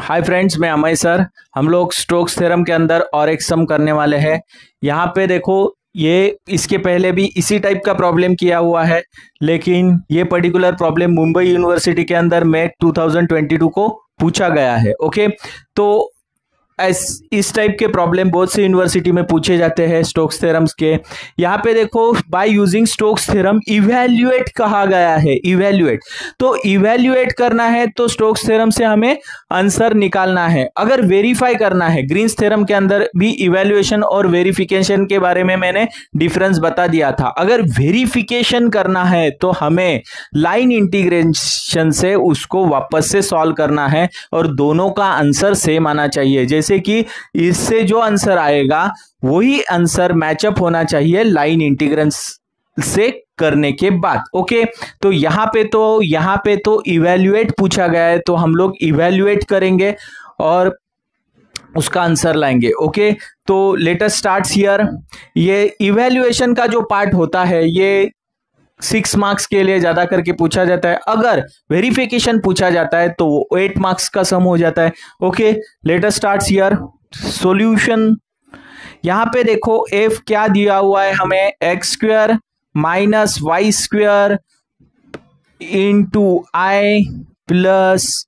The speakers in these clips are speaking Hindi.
हाय फ्रेंड्स, मैं अमय सर। हम लोग स्टोक्स थ्योरम के अंदर और एक सम करने वाले हैं। यहाँ पे देखो, ये इसके पहले भी इसी टाइप का प्रॉब्लम किया हुआ है, लेकिन ये पर्टिकुलर प्रॉब्लम मुंबई यूनिवर्सिटी के अंदर में 2022 को पूछा गया है। ओके, तो इस टाइप के प्रॉब्लम बहुत सी यूनिवर्सिटी में पूछे जाते हैं स्टोक्स थ्योरम्स के। यहाँ पे देखो, by using Stokes theorem evaluate कहा गया है। इवैल्यूएट, तो इवैल्यूएट करना है तो स्टोक्स थ्योरम से हमें आंसर निकालना है। अगर वेरीफाई करना है, ग्रीन्स थ्योरम के अंदर भी इवैल्यूएशन और वेरिफिकेशन के बारे में मैंने डिफरेंस बता दिया था। अगर वेरिफिकेशन करना है तो हमें लाइन इंटीग्रेशन से उसको वापस से सॉल्व करना है और दोनों का आंसर सेम आना चाहिए। जैसे कि इससे जो आंसर आएगा वही आंसर मैचअप होना चाहिए लाइन इंटीग्रेंस से करने के बाद। ओके, तो यहाँ पे तो इवैल्यूएट पूछा गया है, तो हम लोग इवैल्यूएट करेंगे और उसका आंसर लाएंगे। ओके, तो लेट अस स्टार्ट हियर। ये इवैल्यूएशन का जो पार्ट होता है ये 6 मार्क्स के लिए ज्यादा करके पूछा जाता है। अगर वेरिफिकेशन पूछा जाता है तो वो 8 मार्क्स का सम हो जाता है। Okay, let us start here. Solution, यहां पे देखो f क्या दिया हुआ है हमें, x square minus Y square into i plus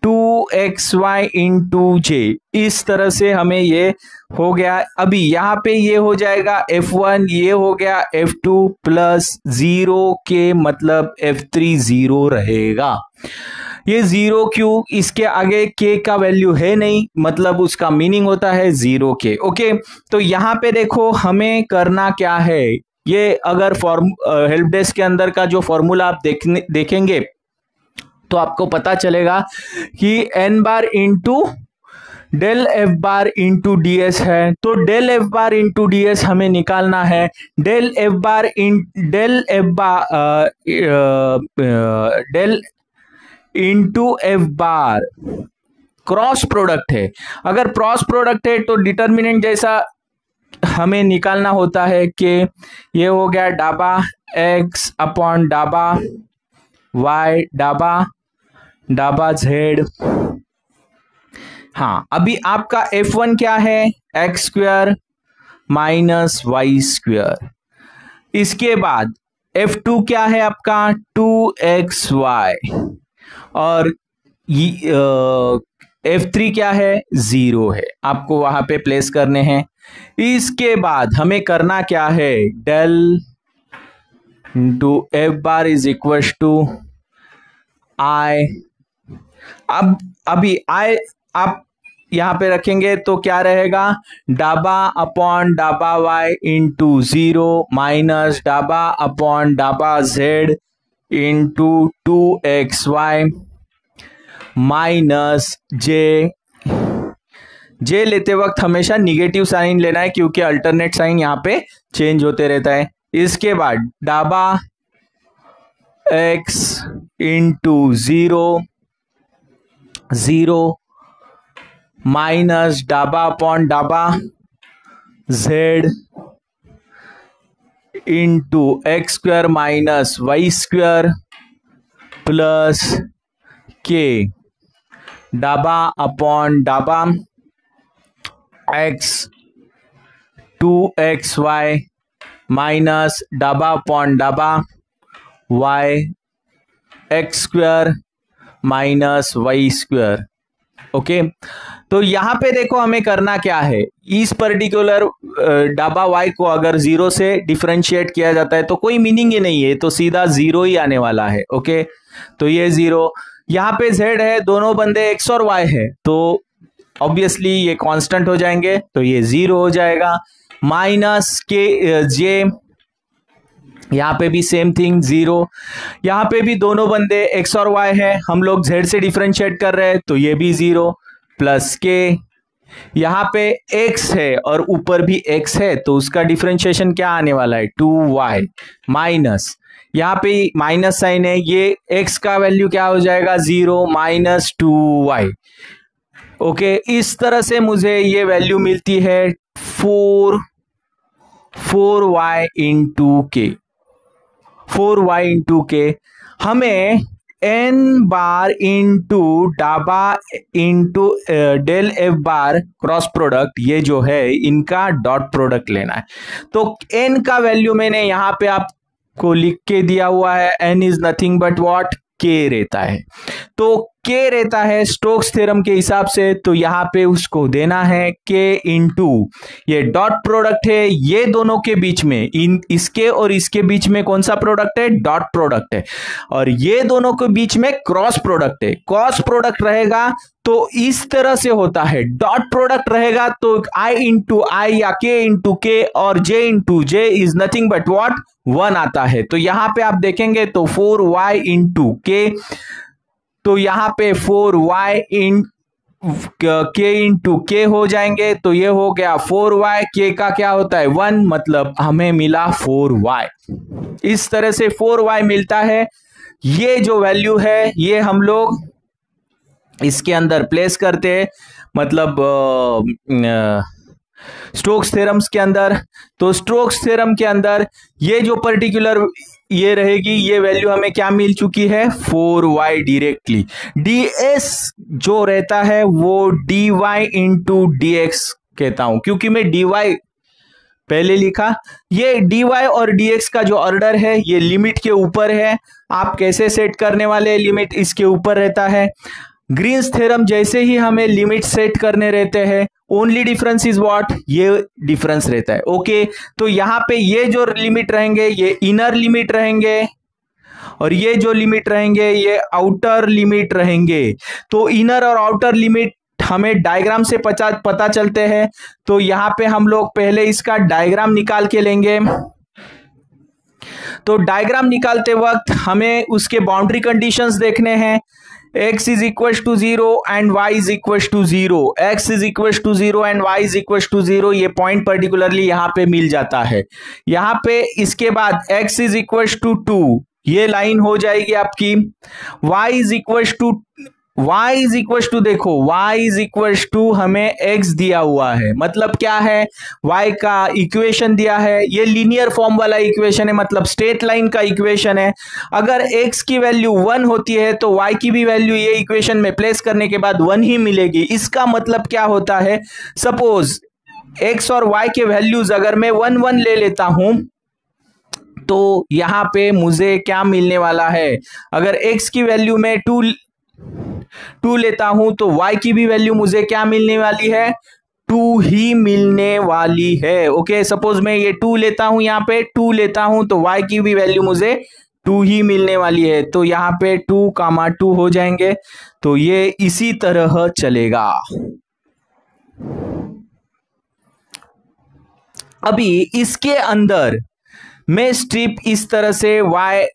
2xy into j. इस तरह से हमें ये हो गया। अभी यहाँ पे ये हो जाएगा f1, ये हो गया f2 प्लस 0 के मतलब f3 0 रहेगा। ये 0 क्यों, इसके आगे k का वैल्यू है नहीं, मतलब उसका मीनिंग होता है 0 के। ओके, तो यहाँ पे देखो हमें करना क्या है। ये अगर हेल्प डेस्क के अंदर का जो फॉर्मूला आप देखेंगे तो आपको पता चलेगा कि n bar into del f bar into d s है। तो del f bar into d s हमें निकालना है। Del into f bar cross product है। अगर क्रॉस प्रोडक्ट है तो डिटर्मिनेंट जैसा हमें निकालना होता है कि ये हो गया डाबा x अपॉन डाबा y डाबा z। हाँ, अभी आपका f1 क्या है, X square minus Y square. इसके बाद f2 क्या है आपका 2xy और f3 क्या है 0 है, आपको वहां पे प्लेस करने हैं। इसके बाद हमें करना क्या है, del into f bar is equal to i. अब अभी आई आप यहां पे रखेंगे तो क्या रहेगा, डाबा अपॉन डाबा y इंटू 0 माइनस डाबा अपॉन डाबा z इंटू 2xy माइनस जे लेते वक्त हमेशा निगेटिव साइन लेना है क्योंकि अल्टरनेट साइन यहां पे चेंज होते रहता है। इसके बाद डाबा x इंटू 0 माइनस डाबा अपॉन डाबा z into X square minus Y square plus K डाबा अपॉन डाबा x 2xy माइनस डाबा अपॉन डाबा y X square minus Y square. Okay, तो यहां पे देखो हमें करना क्या है, इस पर्टिकुलर डाबा y को अगर 0 से डिफरेंशिएट किया जाता है तो कोई मीनिंग ही नहीं है, तो सीधा 0 ही आने वाला है। ओके, तो ये 0, यहाँ पे z है, दोनों बंदे x और y है तो ऑब्वियसली ये कांस्टेंट हो जाएंगे, तो ये 0 हो जाएगा। माइनस के जे, यहाँ पे भी सेम थिंग 0, यहाँ पे भी दोनों बंदे x और y है, हम लोग z से डिफरेंशिएट कर रहे हैं तो ये भी 0 प्लस के, यहाँ पे x है और ऊपर भी x है तो उसका डिफरेंशिएशन क्या आने वाला है 2y माइनस, यहाँ पे माइनस साइन है, ये x का वैल्यू क्या हो जाएगा 0 माइनस 2y। ओके, इस तरह से मुझे ये वैल्यू मिलती है 4y इंटू के। हमें एन बार इंटू डाबा into del f bar cross product, ये जो है इनका डॉट प्रोडक्ट लेना है। तो एन का वैल्यू मैंने यहां पे आपको लिख के दिया हुआ है, N is nothing but what, K रहता है। तो के रहता है स्टोक्स थ्योरम के हिसाब से, तो यहां पे उसको देना है के इंटू ये डॉट प्रोडक्ट है, ये दोनों के बीच में, इसके और इसके बीच में कौन सा प्रोडक्ट है, डॉट प्रोडक्ट है, और ये दोनों के बीच में क्रॉस प्रोडक्ट है। क्रॉस प्रोडक्ट रहेगा तो इस तरह से होता है, डॉट प्रोडक्ट रहेगा तो आई इंटू आई या के इंटू के और j into j is nothing but what, 1 आता है। तो यहां पे आप देखेंगे तो 4y इंटू के, तो यहां पे 4y इन के इंटू के हो जाएंगे, तो ये हो गया 4y, के का क्या होता है 1, मतलब हमें मिला 4y। इस तरह से 4y मिलता है। ये जो वैल्यू है ये हम लोग इसके अंदर प्लेस करते हैं, मतलब स्टोक्स थ्योरम्स के अंदर। तो स्टोक्स थ्योरम के अंदर ये जो पर्टिकुलर ये रहेगी, ये वैल्यू हमें क्या मिल चुकी है 4y डायरेक्टली। ds जो रहता है वो dy इंटू dx कहता हूं, क्योंकि मैं dy पहले लिखा, ये dy और dx का जो ऑर्डर है ये लिमिट के ऊपर है। आप कैसे सेट करने वाले, लिमिट इसके ऊपर रहता है। ग्रीन्स थ्योरम जैसे ही हमें लिमिट सेट करने रहते हैं, ओनली डिफरेंस इज व्हाट, ये डिफरेंस रहता है। ओके, तो यहां पे ये जो लिमिट रहेंगे ये इनर लिमिट रहेंगे और ये जो लिमिट रहेंगे ये आउटर लिमिट रहेंगे। तो इनर और आउटर लिमिट हमें डायग्राम से पता चलते हैं। तो यहां पे हम लोग पहले इसका डायग्राम निकाल के लेंगे। तो डायग्राम निकालते वक्त हमें उसके बाउंड्री कंडीशंस देखने हैं। x is equals to 0 and y is equals to 0, x is equals to 0 and y is equals to 0, ये पॉइंट पर्टिकुलरली यहाँ पे मिल जाता है। यहाँ पे इसके बाद x is equals to 2, ये लाइन हो जाएगी आपकी। y is equals to देखो y is equals to हमें x दिया हुआ है, मतलब क्या है, y का इक्वेशन दिया है, ये लीनियर फॉर्म वाला इक्वेशन है, मतलब स्ट्रेट लाइन का इक्वेशन है। अगर x की वैल्यू 1 होती है तो y की भी वैल्यू ये इक्वेशन में प्लेस करने के बाद 1 ही मिलेगी। इसका मतलब क्या होता है, सपोज x और y के वैल्यूज अगर मैं 1 1 ले लेता हूं तो यहां पे मुझे क्या मिलने वाला है, अगर x की वैल्यू में 2 लेता हूं तो y की भी वैल्यू मुझे क्या मिलने वाली है, 2 ही मिलने वाली है। ओके, सपोज मैं ये 2 लेता हूं, यहां पे 2 लेता हूं तो y की भी वैल्यू मुझे 2 ही मिलने वाली है। तो यहां पे 2, 2 हो जाएंगे। तो ये इसी तरह चलेगा। अभी इसके अंदर मैं स्ट्रिप इस तरह से y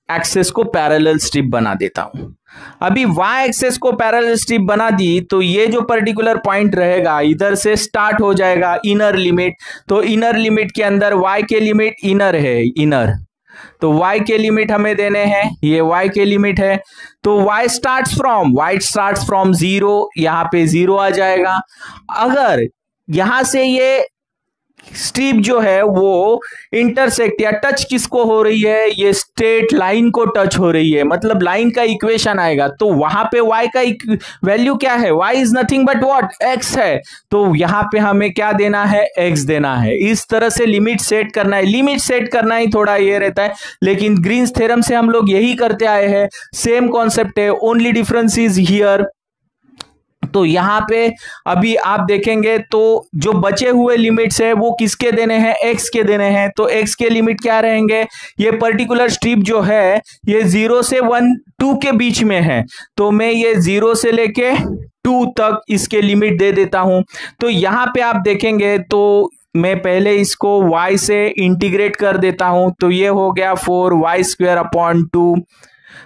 एक्सेस को पैरेलल स्ट्रिप बना देता हूं। अभी y एक्सेस को पैरेलल स्ट्रिप बना दी तो ये जो पर्टिकुलर पॉइंट रहेगा इधर से स्टार्ट हो जाएगा इनर लिमिट। तो इनर लिमिट के अंदर y के लिमिट इनर है, इनर, तो y के लिमिट हमें देने हैं, ये y के लिमिट है। तो y स्टार्ट्स फ्रॉम 0, यहां पे 0 आ जाएगा। अगर यहां से ये स्ट्रिप जो है वो इंटरसेक्ट या टच किसको हो रही है, ये स्ट्रेट लाइन को टच हो रही है, मतलब लाइन का इक्वेशन आएगा। तो वहां पे y का वैल्यू क्या है, y is nothing but what, x है। तो यहां पे हमें क्या देना है, x देना है। इस तरह से लिमिट सेट करना है। लिमिट सेट करना ही थोड़ा ये रहता है, लेकिन ग्रीन्स थ्योरम से हम लोग यही करते आए हैं, सेम कॉन्सेप्ट है, ओनली डिफरेंस इज हियर। तो यहां पे अभी आप देखेंगे तो जो बचे हुए लिमिट्स है वो किसके देने हैं, x के देने हैं। तो x के लिमिट क्या रहेंगे, ये पर्टिकुलर स्ट्रिप जो है ये 0 से 1 2 के बीच में है, तो मैं ये 0 से लेके 2 तक इसके लिमिट दे देता हूं। तो यहां पे आप देखेंगे तो मैं पहले इसको y से इंटीग्रेट कर देता हूं, तो ये हो गया 4y² 2,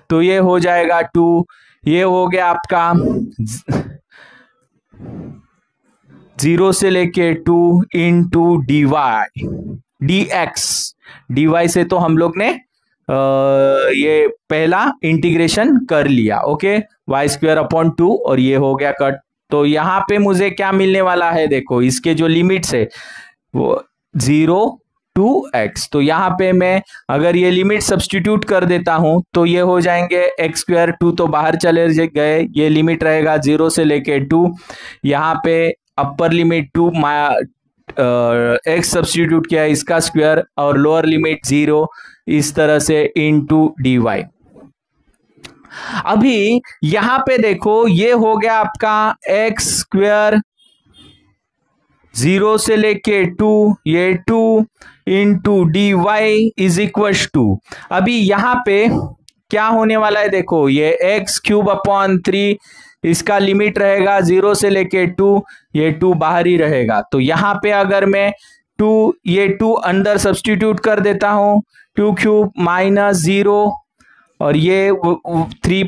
तो ये हो जाएगा 2, ये हो गया आपका 0 से लेके 2 इंटू dx। dy से तो हम लोग ने ये पहला इंटीग्रेशन कर लिया। ओके, y² 2 और ये हो गया कट। तो यहां पे मुझे क्या मिलने वाला है, देखो इसके जो लिमिट्स है वो 0 2x। तो यहाँ पे मैं अगर ये लिमिट सब्स्टिट्यूट कर देता हूं तो ये हो जाएंगे एक्स स्क्वायर, 2 तो बाहर चले गए, ये लिमिट रहेगा 0 से लेके 2। यहाँ पे अपर लिमिट 2 एक्स सब्स्टिट्यूट किया इसका स्क्वायर और लोअर लिमिट 0, इस तरह से इनटू dy। अभी यहां पे देखो ये हो गया आपका एक्स स्क्वायर 0 से लेके 2, ये 2 into D Y is equal to, अभी यहां पे क्या होने वाला है देखो, ये एक्स क्यूब अपॉन 3, इसका लिमिट रहेगा 0 से लेके 2, ये 2 बाहर ही रहेगा। तो यहां पे अगर मैं 2 ये 2 अंदर सब्स्टिट्यूट कर देता हूं, 2 क्यूब माइनस 0 और ये 3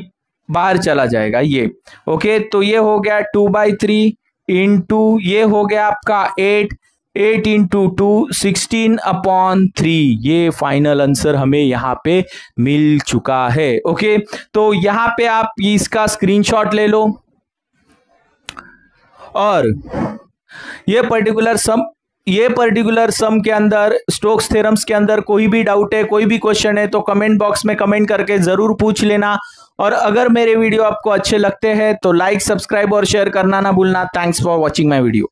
बाहर चला जाएगा ये। ओके, तो ये हो गया 2/3 इंटू ये हो गया आपका 8 इंटू 2 16/3। ये फाइनल आंसर हमें यहाँ पे मिल चुका है। ओके, तो यहाँ पे आप इसका स्क्रीनशॉट ले लो और ये पर्टिकुलर सम के अंदर, स्टोक्स थ्योरम्स के अंदर कोई भी डाउट है, कोई भी क्वेश्चन है तो कमेंट बॉक्स में कमेंट करके जरूर पूछ लेना। और अगर मेरे वीडियो आपको अच्छे लगते हैं तो लाइक, सब्सक्राइब और शेयर करना ना भूलना। Thanks for watching my video.